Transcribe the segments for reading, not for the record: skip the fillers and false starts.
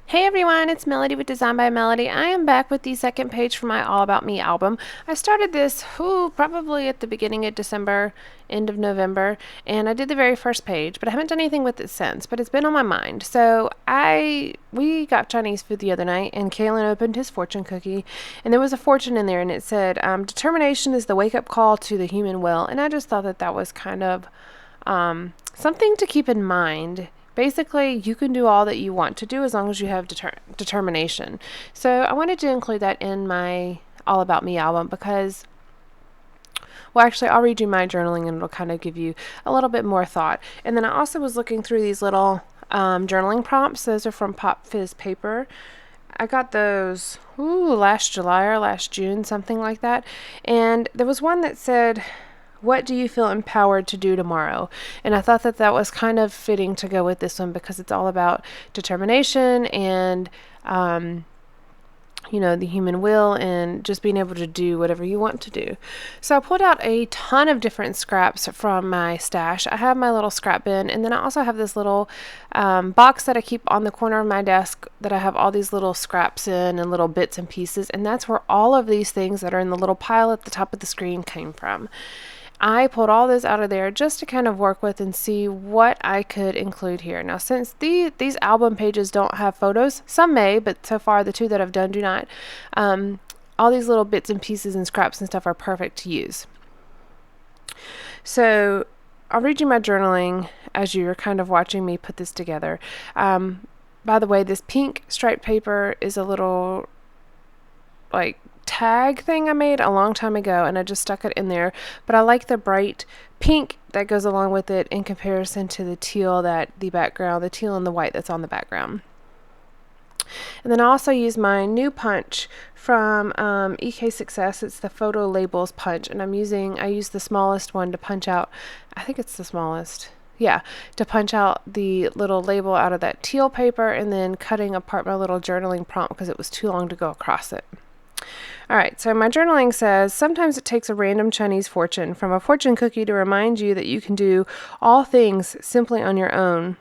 Hey everyone, it's Melody with Design by Melody. I am back with the second page for my All About Me album. I started this probably at the beginning of December, end of November, and I did the very first page, but I haven't done anything with it since, but it's been on my mind. So we got Chinese food the other night, and Calen opened his fortune cookie, and there was a fortune in there, and it said, determination is the wake-up call to the human will, and I just thought that was kind of something to keep in mind. Basically, you can do all that you want to do as long as you have determination. So I wanted to include that in my All About Me album because, well, actually, I'll read you my journaling and it'll kind of give you a little bit more thought. And then I also was looking through these little journaling prompts. Those are from Pop Fizz Paper. I got those last July or last June, something like that. And there was one that said, what do you feel empowered to do tomorrow? And I thought that was kind of fitting to go with this one because it's all about determination and, the human will and just being able to do whatever you want to do. So I pulled out a ton of different scraps from my stash. I have my little scrap bin, and then I also have this little box that I keep on the corner of my desk that I have all these little scraps in and little bits and pieces, and that's where all of these things that are in the little pile at the top of the screen came from. I pulled all this out of there just to kind of work with and see what I could include here. Now, since these album pages don't have photos, some may, but so far the two that I've done do not, all these little bits and pieces and scraps and stuff are perfect to use. So I'll read you my journaling as you're kind of watching me put this together. By the way, this pink striped paper is a little tag thing I made a long time ago, and I just stuck it in there, but I like the bright pink that goes along with it in comparison to the teal the teal and the white that's on the background. And then I also use my new punch from EK Success. It's the Photo Labels punch, and I use the smallest one to punch out, I think it's the smallest, to punch out the little label out of that teal paper, and then cutting apart my little journaling prompt because it was too long to go across it. All right, so my journaling says, sometimes it takes a random Chinese fortune from a fortune cookie to remind you that you can do all things simply on your own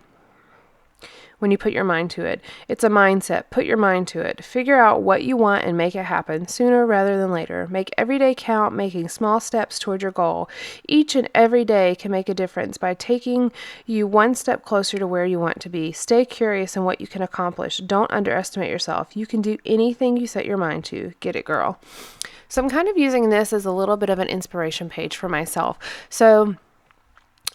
when you put your mind to it. It's a mindset. Put your mind to it. Figure out what you want and make it happen sooner rather than later. Make every day count, making small steps toward your goal. Each and every day can make a difference by taking you one step closer to where you want to be. Stay curious in what you can accomplish. Don't underestimate yourself. You can do anything you set your mind to. Get it, girl. So I'm kind of using this as a little bit of an inspiration page for myself. So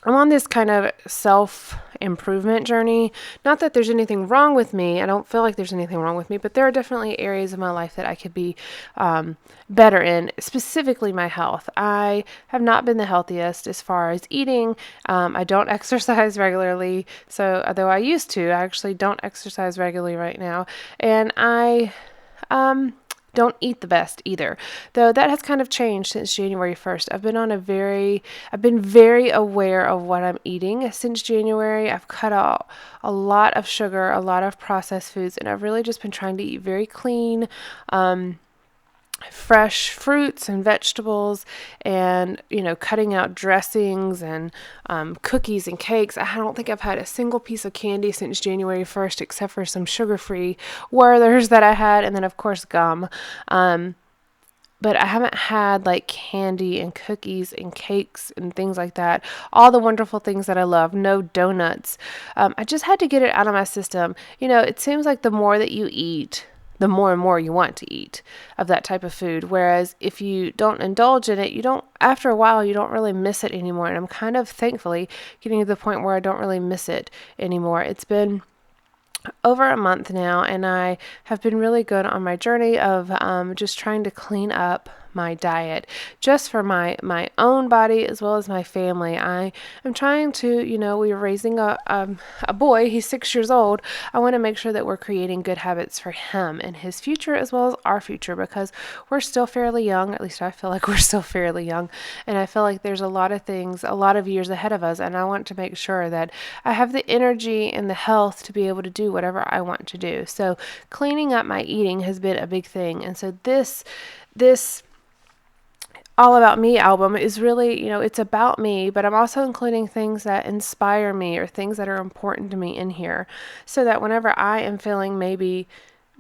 I'm on this kind of self-improvement journey. Not that there's anything wrong with me. I don't feel like there's anything wrong with me, but there are definitely areas of my life that I could be better in, specifically my health. I have not been the healthiest as far as eating. I don't exercise regularly. So although I used to, I actually don't exercise regularly right now. And I don't eat the best either, though that has kind of changed since January 1st. I've been very aware of what I'm eating since January. I've cut out a lot of sugar, a lot of processed foods, and I've really just been trying to eat very clean, fresh fruits and vegetables, and cutting out dressings and cookies and cakes. I don't think I've had a single piece of candy since January 1st except for some sugar-free Werthers that I had, and then of course gum. But I haven't had candy and cookies and cakes and things like that. All the wonderful things that I love. No donuts. I just had to get it out of my system. It seems like the more that you eat, the more and more you want to eat of that type of food. Whereas if you don't indulge in it, after a while, you don't really miss it anymore. And I'm kind of thankfully getting to the point where I don't really miss it anymore. It's been over a month now, and I have been really good on my journey of just trying to clean up my diet just for my own body as well as my family. I am trying to, we are raising a boy. He's 6 years old. I want to make sure that we're creating good habits for him and his future as well as our future, because we're still fairly young. At least I feel like we're still fairly young, and I feel like there's a lot of years ahead of us, and I want to make sure that I have the energy and the health to be able to do whatever I want to do. So cleaning up my eating has been a big thing, and so this All About Me album is really, it's about me, but I'm also including things that inspire me or things that are important to me in here, so that whenever I am feeling maybe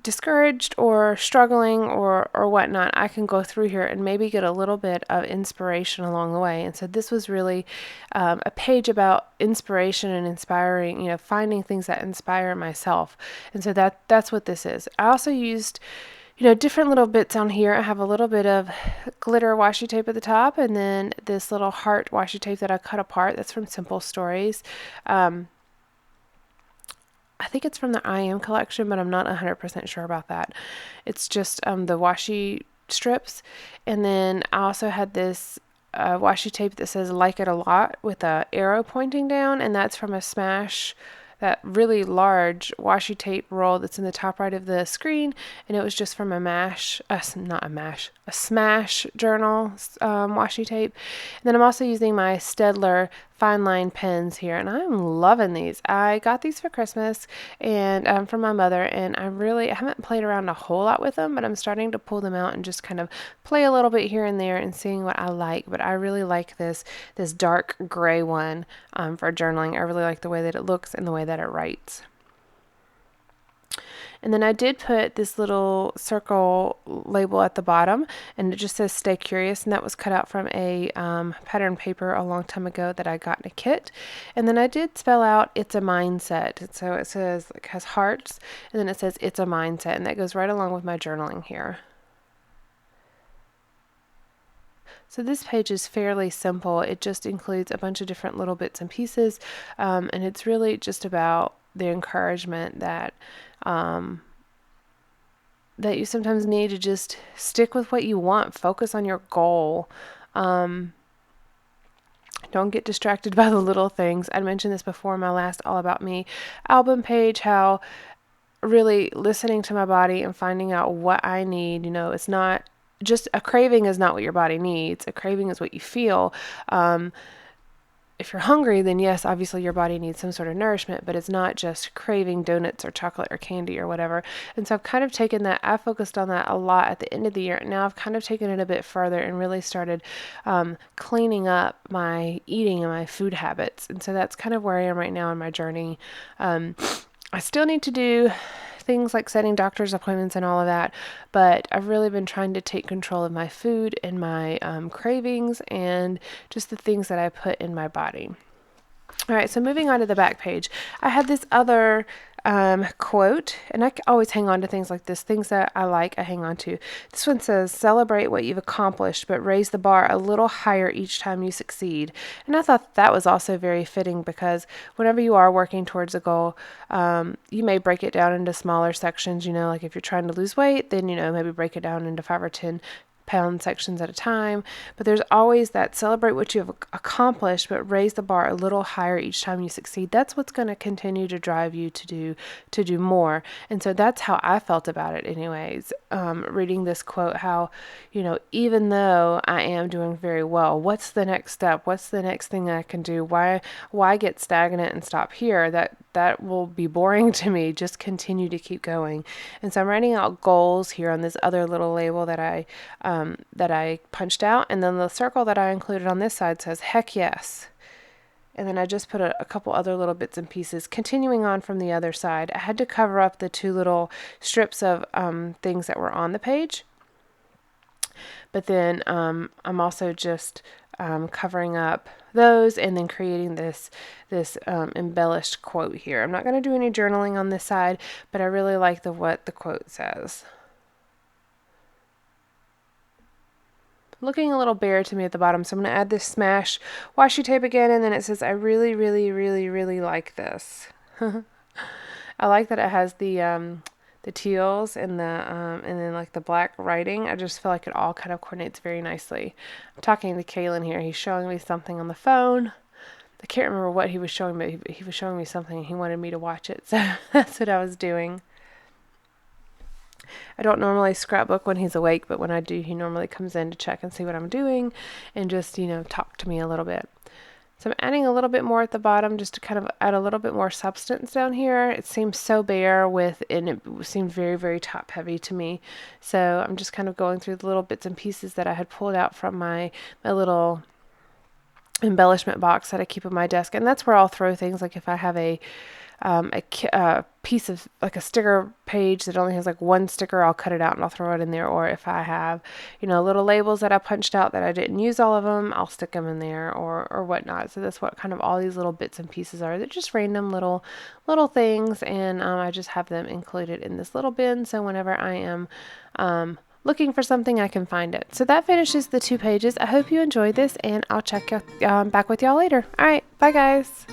discouraged or struggling or whatnot, I can go through here and maybe get a little bit of inspiration along the way. And so this was really a page about inspiration and inspiring, finding things that inspire myself. And so that's what this is. I also used different little bits on here. I have a little bit of glitter washi tape at the top, and then this little heart washi tape that I cut apart. That's from Simple Stories. I think it's from the I Am collection, but I'm not 100% sure about that. It's just the washi strips. And then I also had this washi tape that says "Like It a Lot" with a arrow pointing down, and that's from a Smash, that really large washi tape roll that's in the top right of the screen, and it was just from a Smash journal washi tape. And then I'm also using my Staedtler fine line pens here, and I'm loving these. I got these for Christmas and from my mother, and I haven't played around a whole lot with them, but I'm starting to pull them out and just kind of play a little bit here and there and seeing what I like. But I really like this dark gray one for journaling. I really like the way that it looks and the way that it writes. And then I did put this little circle label at the bottom, and it just says "Stay Curious," and that was cut out from a pattern paper a long time ago that I got in a kit. And then I did spell out "It's a Mindset." And so it says, it has hearts, and then it says "It's a Mindset," and that goes right along with my journaling here. So this page is fairly simple. It just includes a bunch of different little bits and pieces, and it's really just about the encouragement that that you sometimes need to just stick with what you want. Focus on your goal. Don't get distracted by the little things. I mentioned this before in my last All About Me album page, how really listening to my body and finding out what I need. It's not just a craving is not what your body needs. A craving is what you feel. If you're hungry, then yes, obviously your body needs some sort of nourishment, but it's not just craving donuts or chocolate or candy or whatever. And so I've kind of taken that, I focused on that a lot at the end of the year. And now I've kind of taken it a bit further and really started cleaning up my eating and my food habits. And so that's kind of where I am right now in my journey. I still need to do things like setting doctor's appointments and all of that, but I've really been trying to take control of my food and my cravings and just the things that I put in my body. All right, so moving on to the back page, I had this other quote, and I always hang on to things like this, things that I like, I hang on to. This one says, "Celebrate what you've accomplished, but raise the bar a little higher each time you succeed." And I thought that was also very fitting, because whenever you are working towards a goal, you may break it down into smaller sections. Like if you're trying to lose weight, then maybe break it down into 5 or 10 pound sections at a time. But there's always that celebrate what you've accomplished, but raise the bar a little higher each time you succeed. That's what's going to continue to drive you to do more. And so that's how I felt about it anyways. Reading this quote, how, even though I am doing very well, what's the next step? What's the next thing I can do? Why get stagnant and stop here? That will be boring to me. Just continue to keep going. And so I'm writing out goals here on this other little label that I punched out, and then the circle that I included on this side says "Heck yes." And then I just put a couple other little bits and pieces. Continuing on from the other side, I had to cover up the 2 little strips of things that were on the page. But then I'm also just covering up those and then creating this embellished quote here. I'm not going to do any journaling on this side, but I really like what the quote says. Looking a little bare to me at the bottom, so I'm going to add this Smash washi tape again, and then it says, "I really, really, really, really like this." I like that it has the teals and then like the black writing. I just feel like it all kind of coordinates very nicely. I'm talking to Calen here. He's showing me something on the phone. I can't remember what he was showing me. He was showing me something and he wanted me to watch it, so that's what I was doing. I don't normally scrapbook when he's awake, but when I do, he normally comes in to check and see what I'm doing and just, talk to me a little bit. So I'm adding a little bit more at the bottom just to kind of add a little bit more substance down here. It seems so bare and it seemed very, very top heavy to me. So I'm just kind of going through the little bits and pieces that I had pulled out from my little embellishment box that I keep on my desk. And that's where I'll throw things, like if I have a piece of like a sticker page that only has like one sticker, I'll cut it out and I'll throw it in there. Or if I have, little labels that I punched out that I didn't use all of them, I'll stick them in there or whatnot. So that's what kind of all these little bits and pieces are. They're just random little things, and I just have them included in this little bin. So whenever I am looking for something, I can find it. So that finishes the 2 pages. I hope you enjoyed this, and I'll check back with y'all later. All right, bye guys.